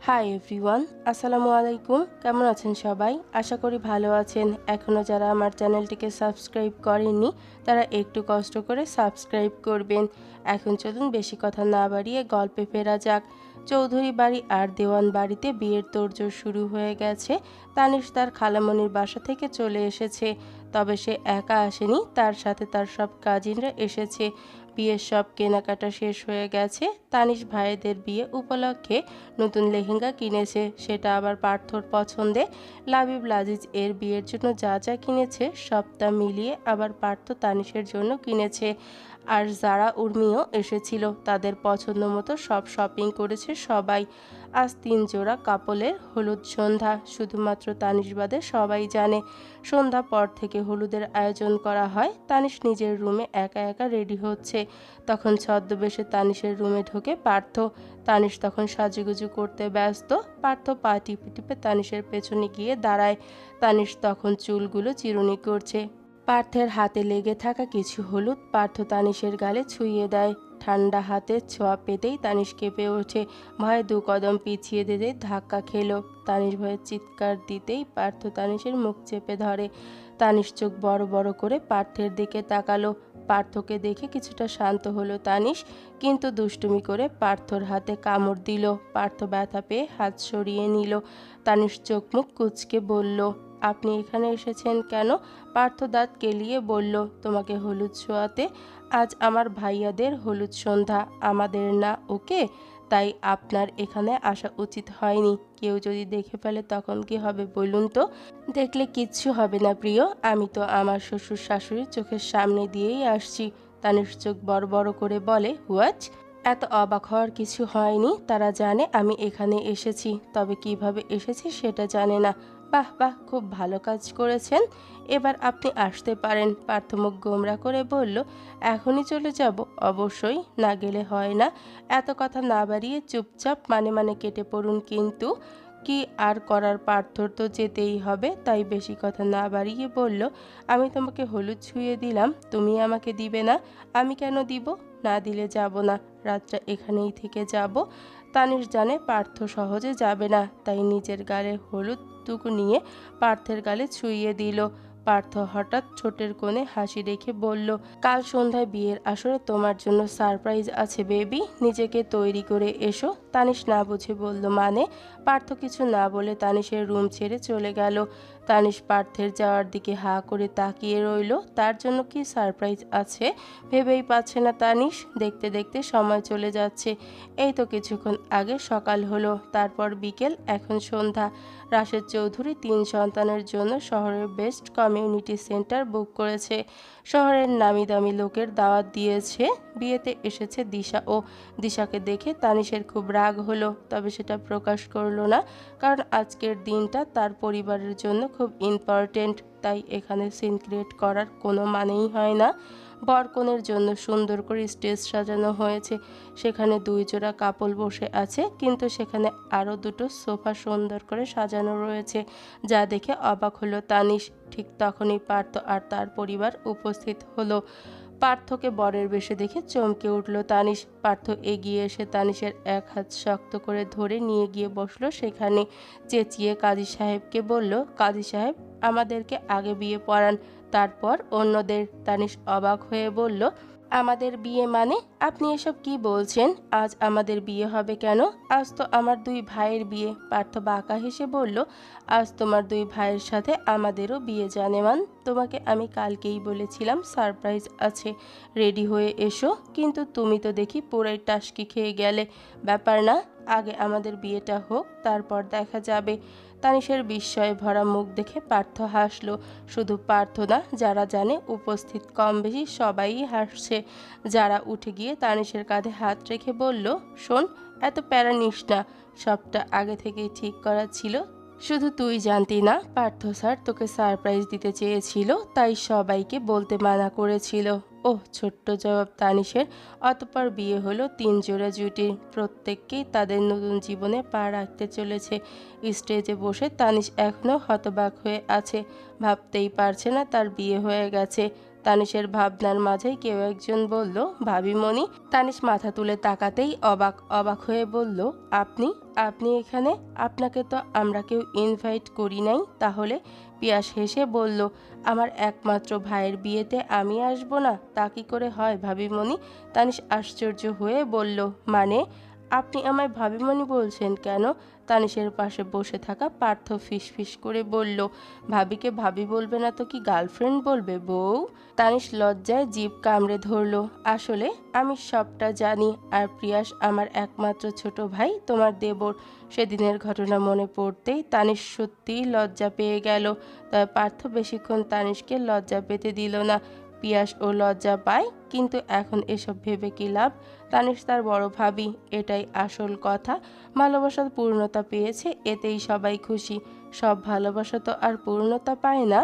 Hi everyone, আসসালামু আলাইকুম। কেমন আছেন সবাই? আশা করি ভালো আছেন। এখনও যারা আমার চ্যানেলটিকে সাবস্ক্রাইব করেননি তারা একটু কষ্ট করে সাবস্ক্রাইব করবেন। এখন চলুন বেশি কথা না বাড়িয়ে গল্পে ফেরা যাক। চৌধুরী বাড়ি আর দেওয়ান বাড়িতে বিয়ের তোড়জোড় শুরু হয়ে গেছে। তানিশ তার খালামণির বাসা থেকে চলে এসেছে। তবে সে একা আসেনি, তার সাথে তার সব কাজিনরা এসেছে। বিয়ের সব কেনাকাটা শেষ হয়ে গেছে। তানিশ ভাইদের বিয়ে উপলক্ষে নতুন লেহেঙ্গা কিনেছে, সেটা আবার পার্থর পছন্দে। লাবিব লাজিজ এর বিয়ের জন্য যা যা কিনেছে সবটা মিলিয়ে আবার পার্থ তানিশের জন্য কিনেছে। আর যারা উর্মিও এসেছিল, তাদের পছন্দ মতো সব শপিং করেছে সবাই। আজ 3 জোড়া কাপলের হলুদ সন্ধ্যা, শুধুমাত্র তানিশ বাদে সবাই জানে। সন্ধ্যা পর থেকে হলুদের আয়োজন করা হয়। তানিশ নিজের রুমে একা একা রেডি হচ্ছে, তখন ছদ্মবেশে তানিশের রুমে ঢোকে পার্থ। তানিশ তখন সাজুগুজু করতে ব্যস্ত। পার্থ পা টিপে টিপে তানিশের পেছনে গিয়ে দাঁড়ায়। তানিশ তখন চুলগুলো চিরুনি করছে। পার্থের হাতে লেগে থাকা কিছু হলুদ পার্থ তানিশের গালে ছুঁয়ে দেয়। ঠান্ডা হাতের ছোঁয়া পেতেই তানিশ কেঁপে ওঠে। ভয়ে 2 কদম পিছিয়ে দিতে ধাক্কা খেলো। তানিশ ভয়ে চিৎকার দিতেই পার্থ তানিশের মুখ চেপে ধরে। তানিশ চোখ বড় বড় করে পার্থের দিকে তাকালো। পার্থকে দেখে কিছুটা শান্ত হলো তানিশ, কিন্তু দুষ্টুমি করে পার্থর হাতে কামড় দিল। পার্থ ব্যথা পেয়ে হাত সরিয়ে নিল। তানিশ চোখ মুখ কুঁচকে বলল, আপনি এখানে এসেছেন কেন? পার্থ দাঁত কেলিয়ে বলল, তোমাকে হলুদ ছোঁয়াতে। আজ আমার ভাইয়াদের হলুদ সন্ধ্যা, আমাদের না, ওকে? তাই আপনার এখানে আসা উচিত হয়নি। কেউ যদি দেখে ফেলে তখন কি হবে বলুন তো? দেখলে কিচ্ছু হবে না প্রিয়, আমি তো আমার শ্বশুর শাশুড়ির চোখের সামনে দিয়েই আসছি। তানিশ চোখ বড় বড় করে বলে, হোয়াট? এত অবাক হওয়ার কিছু হয়নি, তারা জানে আমি এখানে এসেছি, তবে কিভাবে এসেছি সেটা জানে না। বাহ বাহ, খুব ভালো কাজ করেছেন, এবার আপনি আসতে পারেন। পার্থ মুখ গোমরা করে বলল, এখনই চলে যাব? অবশ্যই, না গেলে হয় না। এত কথা না বাড়িয়ে চুপচাপ মানে মানে কেটে পড়ুন। কিন্তু কি আর করার, পার্থর তো যেতেই হবে। তাই বেশি কথা না বাড়িয়ে বলল, আমি তোমাকে হলুদ ছুঁয়ে দিলাম, তুমি আমাকে দিবে না? আমি কেন দিব? না দিলে যাব না, রাতটা এখানেই থেকে যাব। তানিশ জানে পার্থ সহজে যাবে না, তাই নিজের গালে হলুদ টুকু নিয়ে পার্থের গালে ছুঁয়ে দিল। পার্থ হঠাৎ ঠোঁটের কোণে হাসি রেখে বলল, কাল সন্ধ্যায় বিয়ের আসরে তোমার জন্য সারপ্রাইজ আছে বেবি, নিজেকে তৈরি করে এসো। তানিশ না বুঝে বলল, মানে? পার্থ কিছু না বলে তানিশের রুম ছেড়ে চলে গেল। তানিশ পার্থের যাওয়ার দিকে হা করে তাকিয়ে রইল। তার জন্য কি সারপ্রাইজ আছে ভেবেই পাচ্ছে না তানিশ। দেখতে দেখতে সময় চলে যাচ্ছে। এই তো কিছুক্ষণ আগে সকাল হলো, তারপর বিকেল, এখন সন্ধ্যা। রাশেদ চৌধুরী 3 সন্তানের জন্য শহরের বেস্ট কমিউনিটি সেন্টার বুক করেছে। শহরের নামি দামি লোকের দাওয়াত দিয়েছে। বিয়েতে এসেছে দিশা ও। দিশাকে দেখে তানিশের খুব রাগ হলো, তবে সেটা প্রকাশ করলো না, কারণ আজকের দিনটা তার পরিবারের জন্য খুব ইম্পর্টেন্ট। তাই এখানে সিন ক্রিয়েট করার কোনো মানেই হয় না। বরকনের জন্য সুন্দর করে স্টেজ সাজানো হয়েছে। সেখানে 2 জোড়া কাপল বসে আছে, কিন্তু সেখানে আরও 2টো সোফা সুন্দর করে সাজানো রয়েছে, যা দেখে অবাক হলো তানিশ। ঠিক তখনই পার্থ আর তার পরিবার উপস্থিত হলো। পার্থকে বরের বেশে দেখে চমকে উঠল তানিশ। পার্থ এগিয়ে এসে তানিশের এক হাত শক্ত করে ধরে নিয়ে গিয়ে বসলো সেখানে। চেঁচিয়ে কাজী সাহেবকে বলল, কাজী সাহেব, আমাদেরকে আগে বিয়ে পড়ান, তারপর অন্যদের। তানিশ অবাক হয়ে বলল, আমাদের বিয়ে মানে? আপনি এসব কি বলছেন? আজ আমাদের বিয়ে হবে কেন? আজ তো আমার 2 ভাইয়ের বিয়ে। পার্থ বাঁকা হেসে বলল, আজ তোমার 2 ভাইয়ের সাথে আমাদেরও বিয়ে জানেমান। তোমাকে আমি কালকেই বলেছিলাম সারপ্রাইজ আছে, রেডি হয়ে এসো, কিন্তু তুমি তো দেখি পুরাই টাসকি খেয়ে গেলে। ব্যাপার না, আগে আমাদের বিয়েটা হোক, তারপর দেখা যাবে। তানিশের বিস্ময়ে ভরা মুখ দেখে পার্থ হাসল। শুধু পার্থ না, যারা জানে উপস্থিত কম বেশি সবাই হাসছে। যারা উঠে গিয়ে তানিশের কাঁধে হাত রেখে বলল, শোন, এত প্যারা নিস না, সবটা আগে থেকেই ঠিক করা ছিল। শুধু তুই জানতি না, পার্থ স্যার তোকে সারপ্রাইজ দিতে চেয়েছিল, তাই সবাইকে বলতে মানা করেছিল। ওহ, ছোট্ট জবাব তানিশের। অতঃপর বিয়ে হলো 3 জোড়া জুটির। প্রত্যেককেই তাদের নতুন জীবনে পা রাখতে চলেছে। স্টেজে বসে তানিশ এখনও হতবাক হয়ে আছে, ভাবতেই পারছে না তার বিয়ে হয়ে গেছে। তানিশের ভাবনার মাঝেই কেউ একজন বলল, ভাবিমণি। তানিশ মাথা তুলে তাকাতেই অবাক অবাক হয়ে বলল, আপনি আপনি এখানে? আপনাকে তো আমরা কেউ ইনভাইট করি নাই। তাহলে? পিয়াস হেসে বলল, আমার একমাত্র ভাইয়ের বিয়েতে আমি আসবো না? তা কি করে হয় ভাবিমণি? তানিশ আশ্চর্য হয়ে বলল, মানে? আপনি আমায় ভাবিমণি বলছেন কেন? তানিশের পাশে বসে থাকা পার্থ ফিসফিস করে বলল, ভাবিকে ভাবি বলবে না তো কি গার্লফ্রেন্ড বলবে বউ? তানিশ লজ্জায় জিভ কামড়ে ধরল, আসলে আমি সবটা জানি। আর প্রিয়াস আমার একমাত্র ছোট ভাই, তোমার দেবর। সেদিনের ঘটনা মনে পড়তেই তানিশ সত্যিই লজ্জা পেয়ে গেল। তবে পার্থ বেশিক্ষণ তানিশকে লজ্জা পেতে দিল না। পিয়াস ও লজ্জা পায়, কিন্তু এখন এসব ভেবে কি লাভ? তানিশ তার বড় ভাবি, এটাই আসল কথা। ভালোবাসার পূর্ণতা পেয়েছে, এতেই সবাই খুশি। সব ভালোবাসা তো আর পূর্ণতা পায় না।